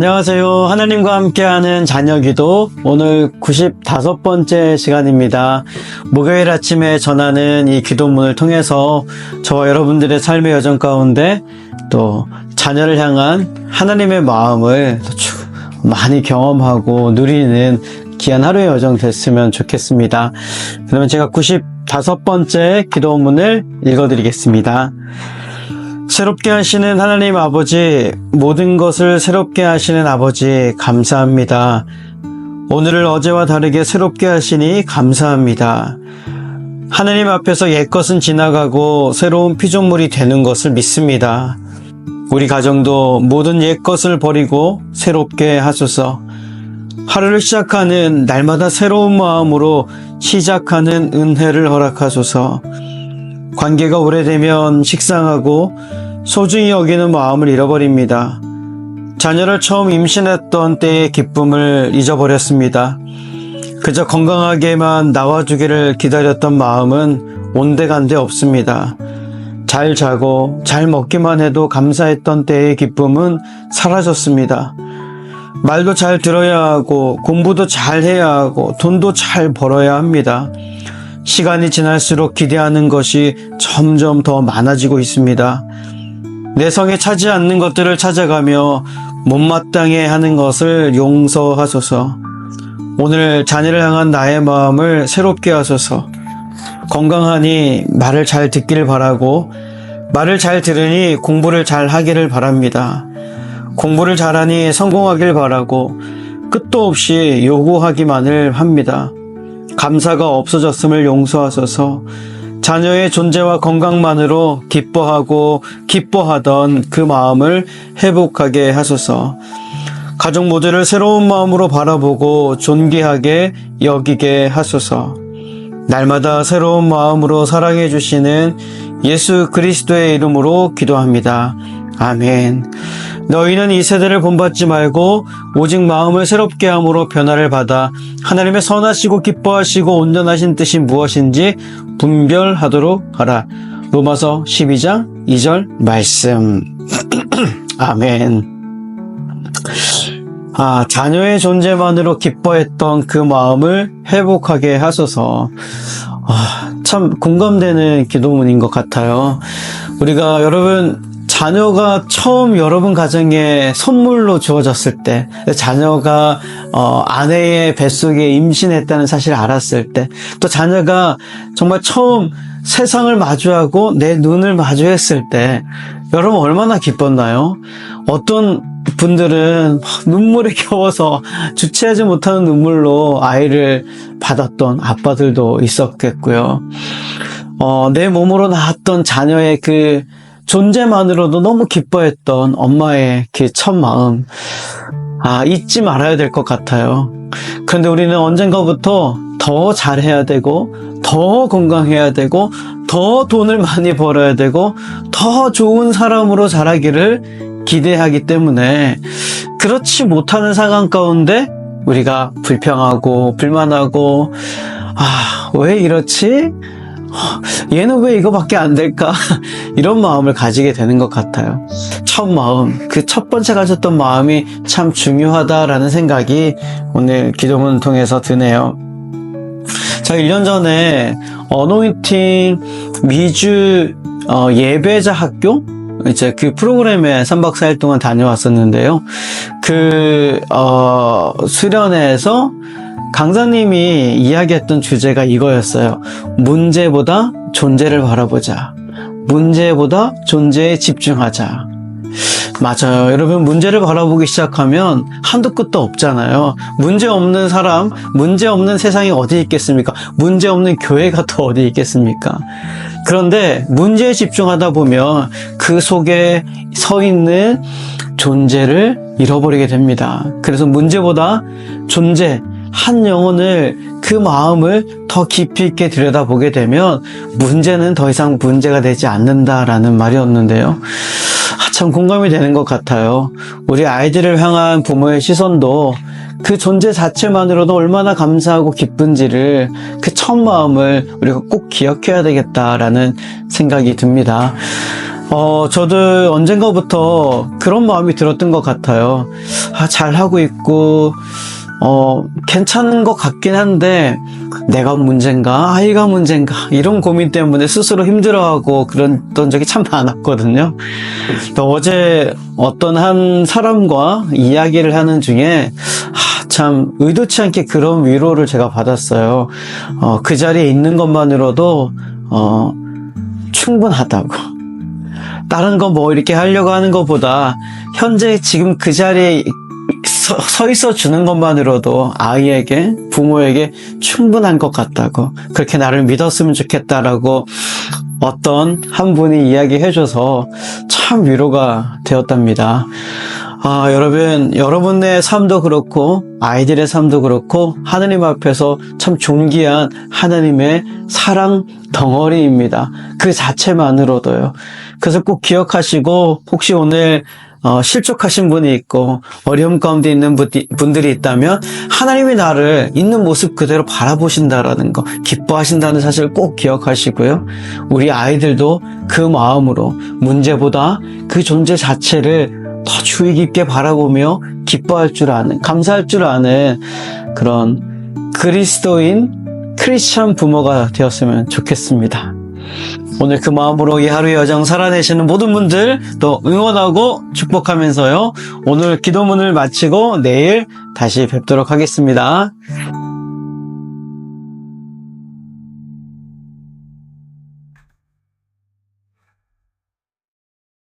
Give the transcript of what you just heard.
안녕하세요. 하나님과 함께하는 자녀기도 오늘 95번째 시간입니다. 목요일 아침에 전하는 이 기도문을 통해서 저와 여러분들의 삶의 여정 가운데 또 자녀를 향한 하나님의 마음을 많이 경험하고 누리는 귀한 하루의 여정 됐으면 좋겠습니다. 그러면 제가 95번째 기도문을 읽어드리겠습니다. 새롭게 하시는 하나님 아버지, 모든 것을 새롭게 하시는 아버지 감사합니다. 오늘을 어제와 다르게 새롭게 하시니 감사합니다. 하나님 앞에서 옛것은 지나가고 새로운 피조물이 되는 것을 믿습니다. 우리 가정도 모든 옛것을 버리고 새롭게 하소서. 하루를 시작하는 날마다 새로운 마음으로 시작하는 은혜를 허락하소서. 관계가 오래되면 식상하고 소중히 여기는 마음을 잃어버립니다. 자녀를 처음 임신했던 때의 기쁨을 잊어버렸습니다. 그저 건강하게만 나와주기를 기다렸던 마음은 온데간데 없습니다. 잘 자고 잘 먹기만 해도 감사했던 때의 기쁨은 사라졌습니다. 말도 잘 들어야 하고 공부도 잘 해야 하고 돈도 잘 벌어야 합니다. 시간이 지날수록 기대하는 것이 점점 더 많아지고 있습니다. 내 성에 차지 않는 것들을 찾아가며 못마땅해 하는 것을 용서하소서. 오늘 자녀를 향한 나의 마음을 새롭게 하소서. 건강하니 말을 잘 듣기를 바라고 말을 잘 들으니 공부를 잘 하기를 바랍니다. 공부를 잘하니 성공하길 바라고 끝도 없이 요구하기만을 합니다. 감사가 없어졌음을 용서하소서. 자녀의 존재와 건강만으로 기뻐하고 기뻐하던 그 마음을 회복하게 하소서. 가족 모두를 새로운 마음으로 바라보고 존귀하게 여기게 하소서. 날마다 새로운 마음으로 사랑해 주시는 예수 그리스도의 이름으로 기도합니다. 아멘. 너희는 이 세대를 본받지 말고 오직 마음을 새롭게 함으로 변화를 받아 하나님의 선하시고 기뻐하시고 온전하신 뜻이 무엇인지 분별하도록 하라. 로마서 12장 2절 말씀. 아멘. 자녀의 존재만으로 기뻐했던 그 마음을 회복하게 하소서. 참 공감되는 기도문인 것 같아요. 우리가 여러분 자녀가 처음 여러분 가정에 선물로 주어졌을 때, 자녀가 아내의 뱃속에 임신했다는 사실을 알았을 때, 또 자녀가 정말 처음 세상을 마주하고 내 눈을 마주했을 때 여러분 얼마나 기뻤나요? 어떤 분들은 눈물에 겨워서 주체하지 못하는 눈물로 아이를 받았던 아빠들도 있었겠고요. 내 몸으로 낳았던 자녀의 그 존재만으로도 너무 기뻐했던 엄마의 그 첫 마음, 잊지 말아야 될 것 같아요. 그런데 우리는 언젠가부터 더 잘해야 되고, 더 건강해야 되고, 더 돈을 많이 벌어야 되고, 더 좋은 사람으로 자라기를 기대하기 때문에 그렇지 못하는 상황 가운데 우리가 불평하고 불만하고 왜 이렇지? 얘는 왜 이거밖에 안 될까? 이런 마음을 가지게 되는 것 같아요. 첫 마음, 그 첫 번째 가졌던 마음이 참 중요하다라는 생각이 오늘 기도문을 통해서 드네요. 제가 1년 전에 어노인팅 미주 예배자 학교? 이제 그 프로그램에 3박 4일 동안 다녀왔었는데요. 그 수련회에서 강사님이 이야기했던 주제가 이거였어요. 문제보다 존재를 바라보자. 문제보다 존재에 집중하자. 맞아요. 여러분, 문제를 바라보기 시작하면 한도 끝도 없잖아요. 문제 없는 사람, 문제 없는 세상이 어디 있겠습니까? 문제 없는 교회가 또 어디 있겠습니까? 그런데 문제에 집중하다 보면 그 속에 서 있는 존재를 잃어버리게 됩니다. 그래서 문제보다 존재, 한 영혼을, 그 마음을 더 깊이 있게 들여다보게 되면 문제는 더 이상 문제가 되지 않는다라는 말이었는데요. 참 공감이 되는 것 같아요. 우리 아이들을 향한 부모의 시선도 그 존재 자체만으로도 얼마나 감사하고 기쁜지를, 그 첫 마음을 우리가 꼭 기억해야 되겠다라는 생각이 듭니다. 저도 언젠가부터 그런 마음이 들었던 것 같아요. 잘하고 있고, 괜찮은 것 같긴 한데, 내가 문제인가? 아이가 문제인가? 이런 고민 때문에 스스로 힘들어하고 그랬던 적이 참 많았거든요. 또 어제 어떤 한 사람과 이야기를 하는 중에, 참 의도치 않게 그런 위로를 제가 받았어요. 그 자리에 있는 것만으로도, 충분하다고. 다른 거 뭐 이렇게 하려고 하는 것보다, 현재 지금 그 자리에 서 있어 주는 것만으로도 아이에게, 부모에게 충분한 것 같다고, 그렇게 나를 믿었으면 좋겠다라고 어떤 한 분이 이야기해줘서 참 위로가 되었답니다. 여러분, 여러분의 삶도 그렇고 아이들의 삶도 그렇고 하나님 앞에서 참 존귀한 하나님의 사랑 덩어리입니다. 그 자체만으로도요. 그래서 꼭 기억하시고, 혹시 오늘 실족하신 분이 있고 어려움 가운데 있는 분들이 있다면 하나님이 나를 있는 모습 그대로 바라보신다라는 거, 기뻐하신다는 사실을 꼭 기억하시고요. 우리 아이들도 그 마음으로 문제보다 그 존재 자체를 더 주의 깊게 바라보며 기뻐할 줄 아는, 감사할 줄 아는 그런 그리스도인 크리스찬 부모가 되었으면 좋겠습니다. 오늘 그 마음으로 이 하루의 여정 살아내시는 모든 분들 또 응원하고 축복하면서요, 오늘 기도문을 마치고 내일 다시 뵙도록 하겠습니다.